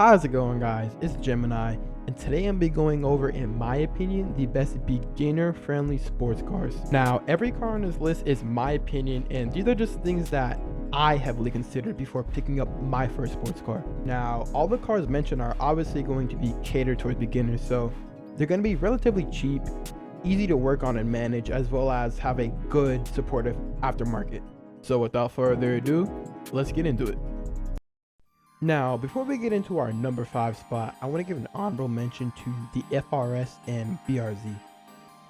How's it going, guys? It's Gemini, and today I'm be going over, in my opinion, the best beginner-friendly sports cars. Now, every car on this list is my opinion, and these are just things that I heavily considered before picking up my first sports car. Now, all the cars mentioned are obviously going to be catered towards beginners, so they're going to be relatively cheap, easy to work on and manage, as well as have a good supportive aftermarket. So without further ado, let's get into it. Now, before we get into our number 5 spot, I want to give an honorable mention to the FRS and BRZ.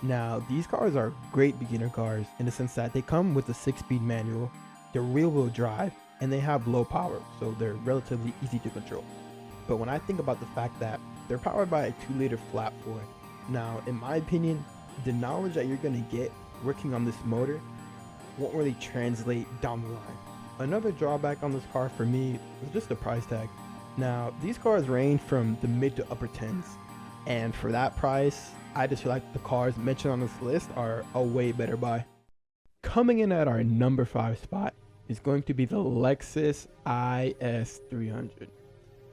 Now, these cars are great beginner cars in the sense that they come with a 6-speed manual, they're rear-wheel drive, and they have low power, so they're relatively easy to control. But when I think about the fact that they're powered by a 2-liter flat 4, now, in my opinion, the knowledge that you're going to get working on this motor won't really translate down the line. Another drawback on this car for me was just the price tag. Now, these cars range from the mid to upper tens, and for that price, I just feel like the cars mentioned on this list are a way better buy. Coming in at our number 5 spot is going to be the Lexus IS300.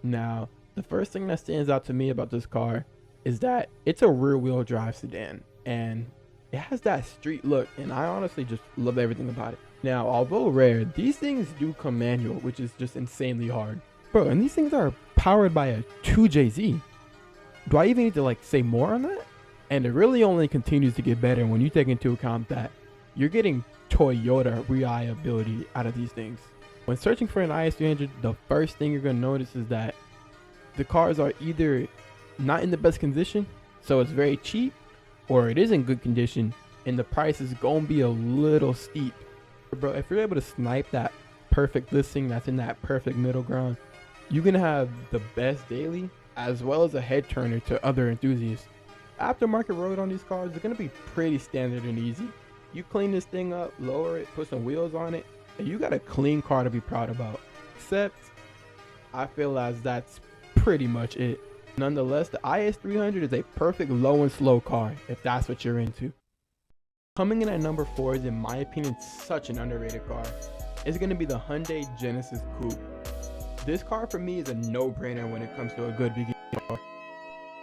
Now, the first thing that stands out to me about this car is that it's a rear-wheel drive sedan, and it has that street look, and I honestly just love everything about it. Now, although rare, these things do come manual, which is just insanely hard. Bro, and these things are powered by a 2JZ. Do I even need to say more on that? And it really only continues to get better when you take into account that you're getting Toyota reliability out of these things. When searching for an IS300, the first thing you're going to notice is that the cars are either not in the best condition, so it's very cheap, or it is in good condition and the price is going to be a little steep. Bro, if you're able to snipe that perfect listing that's in that perfect middle ground, you're going to have the best daily as well as a head turner to other enthusiasts. Aftermarket road on these cars is going to be pretty standard and easy. You clean this thing up, lower it, put some wheels on it, and you got a clean car to be proud about. Except, I feel as that's pretty much it. Nonetheless, the IS300 is a perfect low and slow car if that's what you're into. Coming in at number 4 is, in my opinion, such an underrated car. It's going to be the Hyundai Genesis Coupe. This car for me is a no-brainer when it comes to a good beginner car.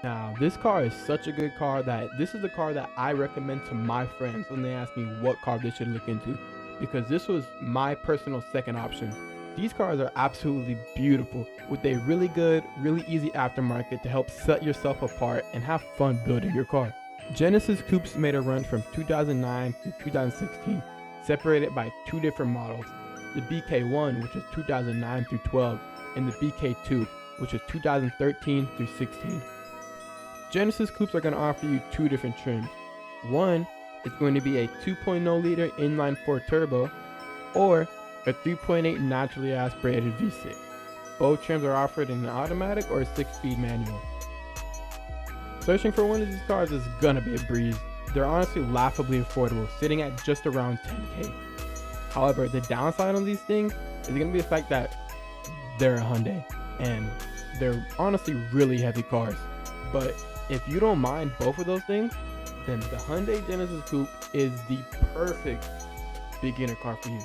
Now, this car is such a good car that this is the car that I recommend to my friends when they ask me what car they should look into, because this was my personal second option. These cars are absolutely beautiful with a really good, really easy aftermarket to help set yourself apart and have fun building your car. Genesis Coupes made a run from 2009 to 2016, separated by 2 different models, the BK1, which was 2009 through 12, and the BK2, which was 2013 through 16. Genesis Coupes are going to offer you 2 different trims. One is going to be a 2.0 liter inline 4 turbo, or a 3.8 naturally aspirated V6. Both trims are offered in an automatic or a 6-speed manual. Searching for one of these cars is gonna be a breeze. They're honestly laughably affordable, sitting at just around 10K. However, the downside on these things is gonna be the fact that they're a Hyundai, and they're honestly really heavy cars. But if you don't mind both of those things, then the Hyundai Genesis Coupe is the perfect beginner car for you.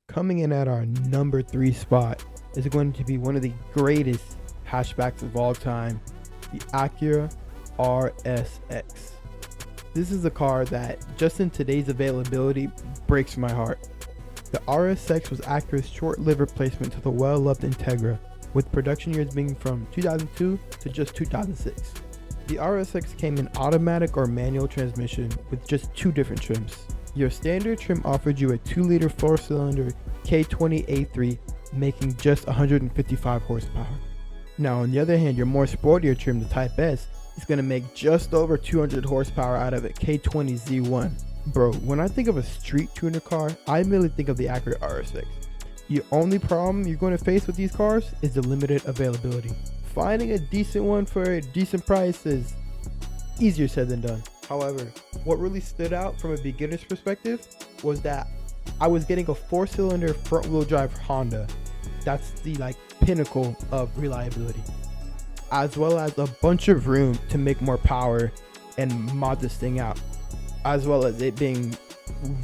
Coming in at our number 3 spot is going to be one of the greatest hatchbacks of all time, the Acura RSX. This is a car that, just in today's availability, breaks my heart. The RSX was Acura's short-lived replacement to the well-loved Integra, with production years being from 2002 to just 2006. The RSX came in automatic or manual transmission with just 2 different trims. Your standard trim offered you a 2-liter 4-cylinder K20A3, making just 155 horsepower. Now, on the other hand, your more sportier trim, the Type S, is going to make just over 200 horsepower out of a K20Z1. Bro, when I think of a street tuner car, I immediately think of the Acura RSX. The only problem you're going to face with these cars is the limited availability. Finding a decent one for a decent price is easier said than done. However, what really stood out from a beginner's perspective was that I was getting a 4-cylinder front-wheel drive Honda. That's the pinnacle of reliability, as well as a bunch of room to make more power and mod this thing out, as well as it being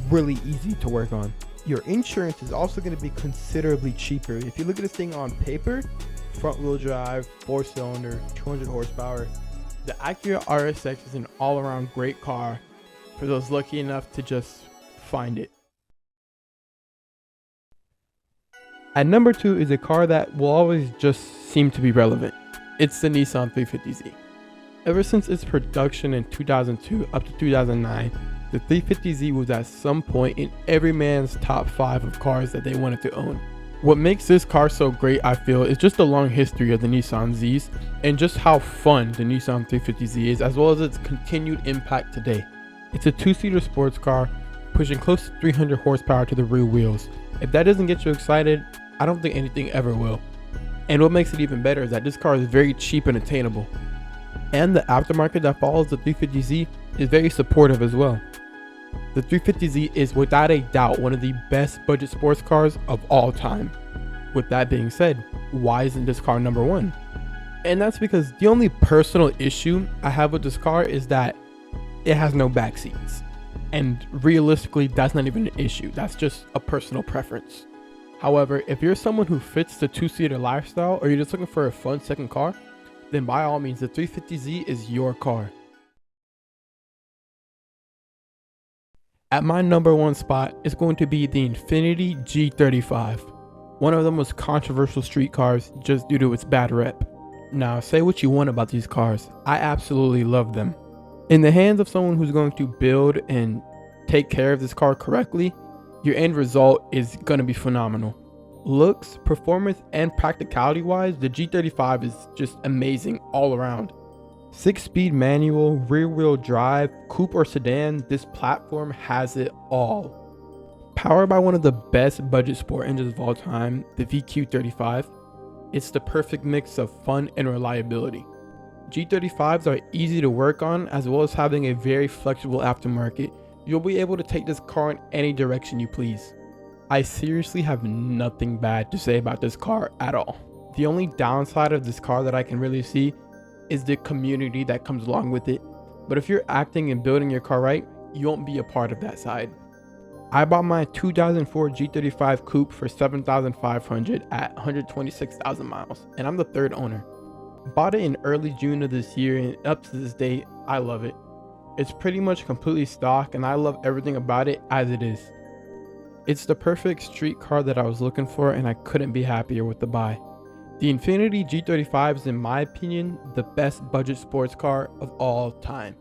really easy to work on. your insurance is also going to be considerably cheaper. If you look at this thing on paper, front wheel drive, 4-cylinder, 200 horsepower, the Acura RSX is an all around great car for those lucky enough to just find it. At number 2 is a car that will always just seem to be relevant. It's the Nissan 350Z. Ever since its production in 2002 up to 2009, the 350Z was at some point in every man's top 5 of cars that they wanted to own. What makes this car so great, I feel, is just the long history of the Nissan Zs and just how fun the Nissan 350Z is, as well as its continued impact today. It's a 2-seater sports car pushing close to 300 horsepower to the rear wheels. If that doesn't get you excited, I don't think anything ever will. And what makes it even better is that this car is very cheap and attainable. And the aftermarket that follows the 350Z is very supportive as well. The 350Z is without a doubt one of the best budget sports cars of all time. With that being said, why isn't this car number 1? And that's because the only personal issue I have with this car is that it has no back seats. And realistically, that's not even an issue. That's just a personal preference. However, if you're someone who fits the 2-seater lifestyle or you're just looking for a fun second car, then by all means, the 350Z is your car. At my number 1 spot is going to be the Infiniti G35, one of the most controversial street cars just due to its bad rep. Now, say what you want about these cars, I absolutely love them. In the hands of someone who's going to build and take care of this car correctly, your end result is going to be phenomenal. Looks, performance, and practicality wise, the G35 is just amazing all around. 6-speed manual, rear wheel drive, coupe or sedan, this platform has it all. Powered by one of the best budget sport engines of all time, the VQ35, it's the perfect mix of fun and reliability. G35s are easy to work on, as well as having a very flexible aftermarket. You'll be able to take this car in any direction you please. I seriously have nothing bad to say about this car at all. The only downside of this car that I can really see is the community that comes along with it. But if you're acting and building your car right, you won't be a part of that side. I bought my 2004 G35 Coupe for $7,500 at 126,000 miles, and I'm the 3rd owner. Bought it in early June of this year, and up to this day, I love it. It's pretty much completely stock, and I love everything about it as it is. It's the perfect street car that I was looking for, and I couldn't be happier with the buy. The Infiniti G35 is, in my opinion, the best budget sports car of all time.